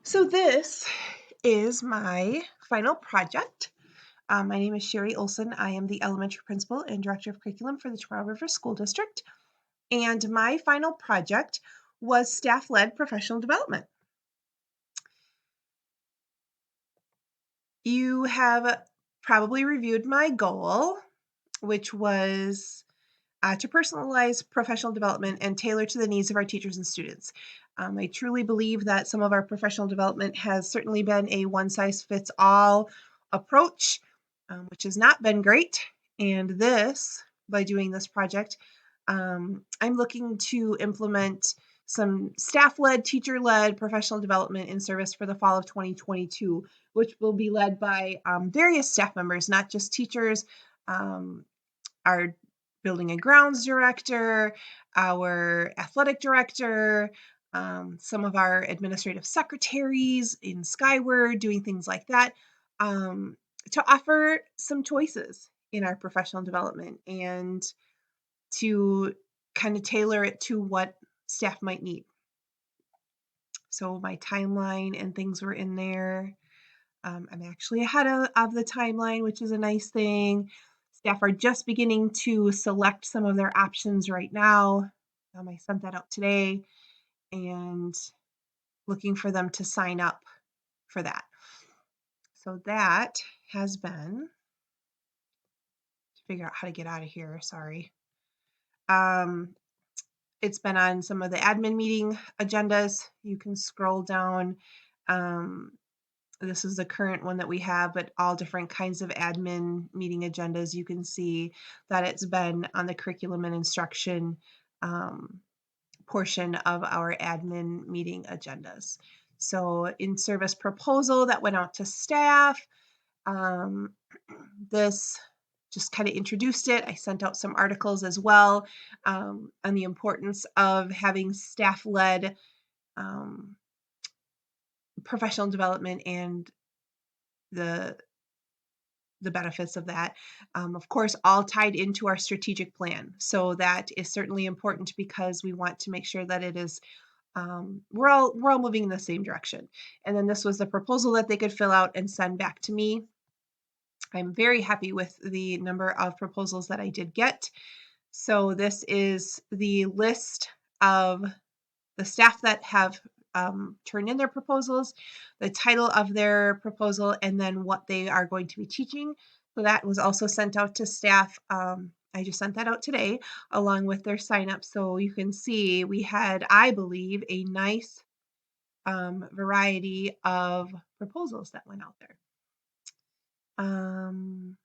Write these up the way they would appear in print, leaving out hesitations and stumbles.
So this is my final project. My name is Sherry Olson. I am the elementary principal and director of curriculum for the Toronto River School District. And my final project was staff-led professional development. You have probably reviewed my goal, which was to personalize professional development and tailor to the needs of our teachers and students. I truly believe that some of our professional development has certainly been a one-size-fits-all approach, which has not been great. And by doing this project, I'm looking to implement some staff-led, teacher-led professional development in service for the fall of 2022, which will be led by various staff members, not just teachers, our building and grounds director, our athletic director, some of our administrative secretaries in Skyward, doing things like that, to offer some choices in our professional development and to kind of tailor it to what staff might need. So my timeline and things were in there. I'm actually ahead of the timeline, which is a nice thing. Staff are just beginning to select some of their options right now. I sent that out today and looking for them to sign up for that. So that has been, to figure out how to get out of here, sorry. It's been on some of the admin meeting agendas. You can scroll down. This is the current one that we have, but all different kinds of admin meeting agendas. You can see that it's been on the curriculum and instruction portion of our admin meeting agendas. So in-service proposal that went out to staff. This just kind of introduced it. I sent out some articles as well on the importance of having staff-led professional development and the benefits of that. Of course, all tied into our strategic plan. So that is certainly important because we want to make sure that it is we're all moving in the same direction. And then this was the proposal that they could fill out and send back to me. I'm very happy with the number of proposals that I did get. So this is the list of the staff that have turned in their proposals, the title of their proposal, and then what they are going to be teaching. So that was also sent out to staff. I just sent that out today along with their sign up. So you can see we had, I believe, a nice variety of proposals that went out there. And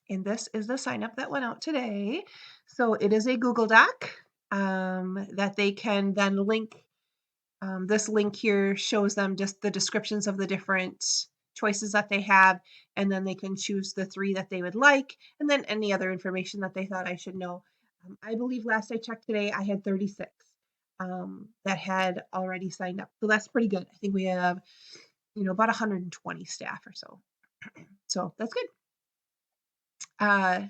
this is the sign up that went out today. So it is a Google Doc that they can then link. This link here shows them just the descriptions of the different choices that they have, and then they can choose the 3 that they would like, and then any other information that they thought I should know. I believe last I checked today, I had 36 that had already signed up. So that's pretty good. I think we have, about 120 staff or so. So that's good. I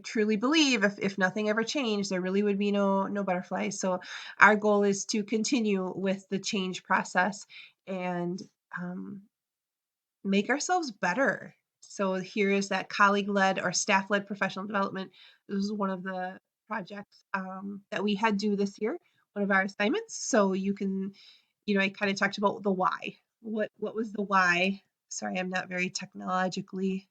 truly believe if nothing ever changed, there really would be no butterflies. So our goal is to continue with the change process and make ourselves better. So here is that colleague-led or staff-led professional development. This is one of the projects that we had due this year, one of our assignments. So you can, I kind of talked about the why. What was the why? Sorry, I'm not very technologically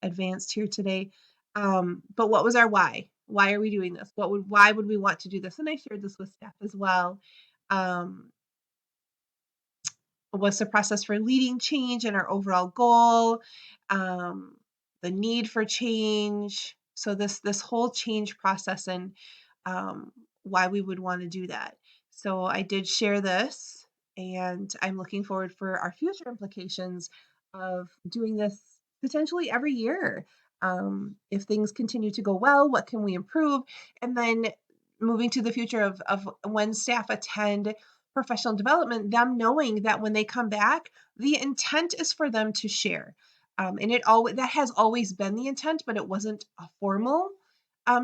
advanced here today. But what was our why? Why are we doing this? Why would we want to do this? And I shared this with staff as well. What's the process for leading change and our overall goal? The need for change. So this whole change process and why we would want to do that. So I did share this, and I'm looking forward for our future implications of doing this potentially every year. If things continue to go well, what can we improve? And then moving to the future of when staff attend professional development, them knowing that when they come back, the intent is for them to share. And that has always been the intent, but it wasn't a formal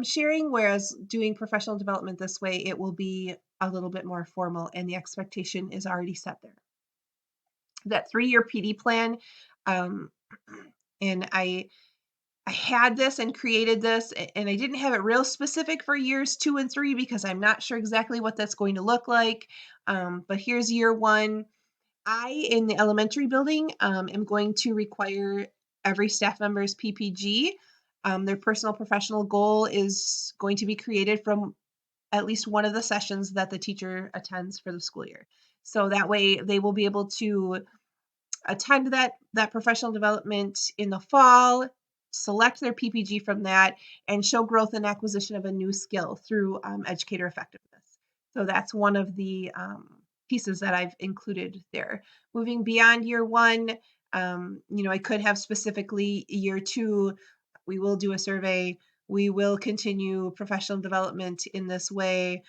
sharing, whereas doing professional development this way, it will be a little bit more formal and the expectation is already set there. That 3-year PD plan, um, and I had this and created this, and I didn't have it real specific for years 2 and 3 because I'm not sure exactly what that's going to look like. But here's year 1. In the elementary building, am going to require every staff member's PPG. Their personal professional goal is going to be created from at least one of the sessions that the teacher attends for the school year. So that way they will be able to attend that professional development in the fall, select their PPG from that, and show growth and acquisition of a new skill through educator effectiveness. So that's one of the pieces that I've included there. Moving beyond year 1, I could have specifically year 2, we will do a survey. We will continue professional development in this way.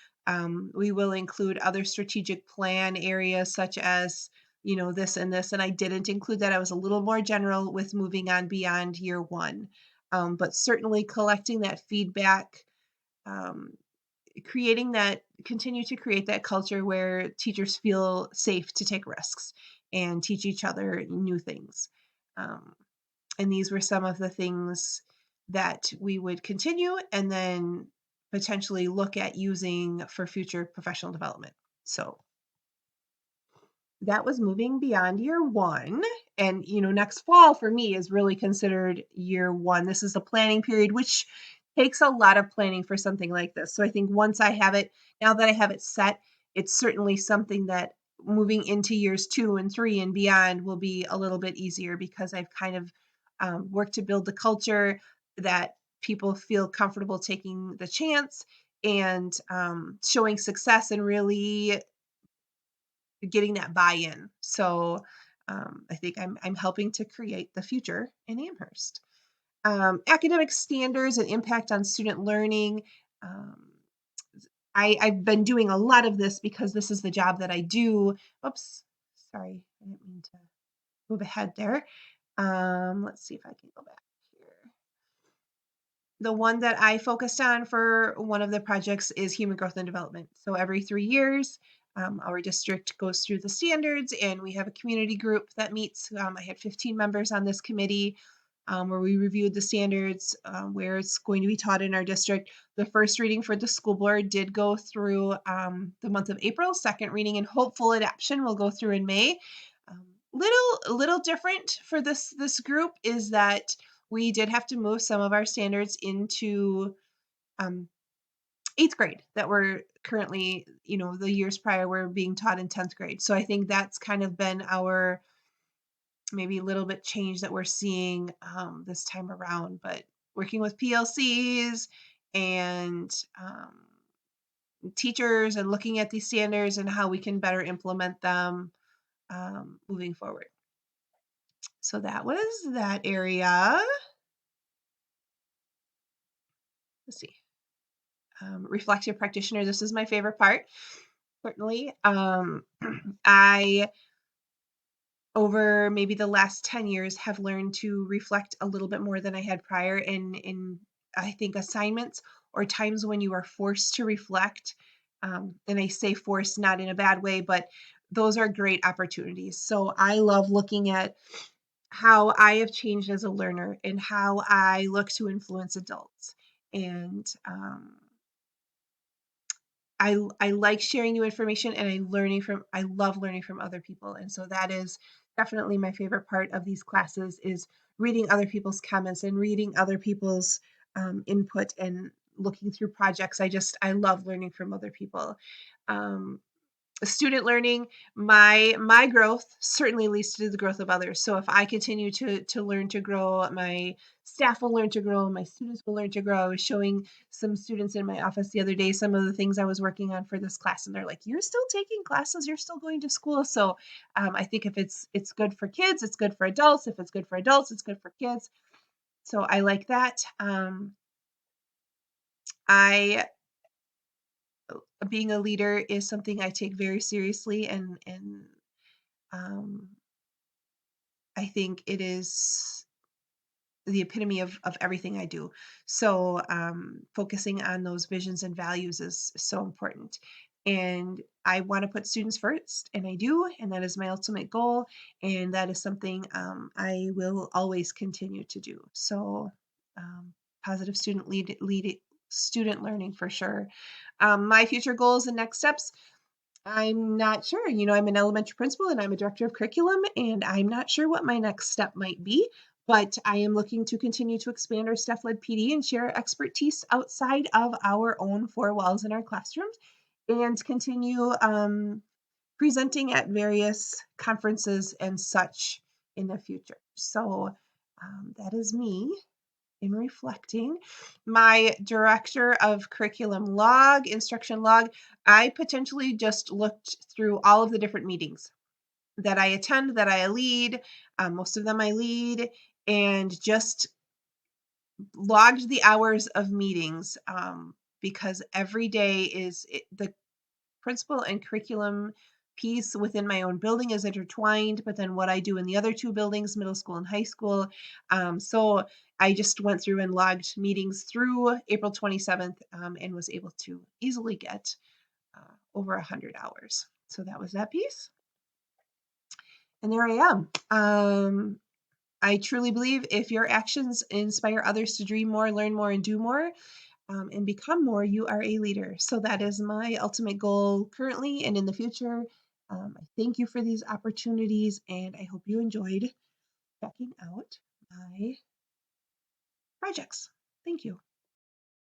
We will include other strategic plan areas such as this and this, and I didn't include that. I was a little more general with moving on beyond year 1. But certainly collecting that feedback, um, continue to create that culture where teachers feel safe to take risks and teach each other new things. Um, and these were some of the things that we would continue and then potentially look at using for future professional development. So that was moving beyond year 1. And next fall for me is really considered year 1. This is the planning period, which takes a lot of planning for something like this. So I think once I have it, now that I have it set, it's certainly something that moving into years 2 and 3 and beyond will be a little bit easier because I've kind of worked to build the culture that people feel comfortable taking the chance and showing success and really getting that buy-in. So I think I'm helping to create the future in Amherst. Academic standards and impact on student learning. Um, I've been doing a lot of this because this is the job that I do. Oops, sorry, I didn't mean to move ahead there. Let's see if I can go back here. The one that I focused on for one of the projects is human growth and development. So every 3 years, our district goes through the standards and we have a community group that meets. I had 15 members on this committee where we reviewed the standards, where it's going to be taught in our district. The first reading for the school board did go through the month of April. Second reading and hopeful adoption will go through in May. Little different for this group is that we did have to move some of our standards into 8th grade that were currently, the years prior were being taught in 10th grade. So I think that's kind of been our maybe a little bit change that we're seeing this time around. But working with PLCs and teachers and looking at these standards and how we can better implement them moving forward. So that was that area. Let's see. Reflective practitioner. This is my favorite part, certainly. I, over maybe the last 10 years, have learned to reflect a little bit more than I had prior in I think, assignments or times when you are forced to reflect. And I say forced not in a bad way, but those are great opportunities. So I love looking at how I have changed as a learner and how I look to influence adults. And I like sharing new information and I love learning from other people. And so that is definitely my favorite part of these classes is reading other people's comments and reading other people's input and looking through projects. I love learning from other people. Um, Student learning, my growth certainly leads to the growth of others. So if I continue to learn to grow, my staff will learn to grow, my students will learn to grow. I was showing some students in my office the other day some of the things I was working on for this class, and they're like, "You're still taking classes, you're still going to school." So I think if it's good for kids, it's good for adults. If it's good for adults, it's good for kids. So I like that. I Being a leader is something I take very seriously, and um, I think it is the epitome of everything I do. So focusing on those visions and values is so important. And I want to put students first, and I do, and that is my ultimate goal. And that is something I will always continue to do. So um, positive lead student learning for sure. My future goals and next steps. I'm not sure. I'm an elementary principal and I'm a director of curriculum, and I'm not sure what my next step might be, but I am looking to continue to expand our staff led PD and share our expertise outside of our own four walls in our classrooms and continue presenting at various conferences and such in the future. So that is me in reflecting. My director of curriculum log, instruction log, I potentially just looked through all of the different meetings that I attend, that I lead. Most of them I lead, and just logged the hours of meetings because every day the principal and curriculum piece within my own building is intertwined, but then what I do in the other two buildings, middle school and high school. So I just went through and logged meetings through April 27th and was able to easily get over 100 hours. So that was that piece. And there I am. I truly believe if your actions inspire others to dream more, learn more, and do more, and become more, you are a leader. So that is my ultimate goal currently and in the future. I thank you for these opportunities, and I hope you enjoyed checking out my projects. Thank you.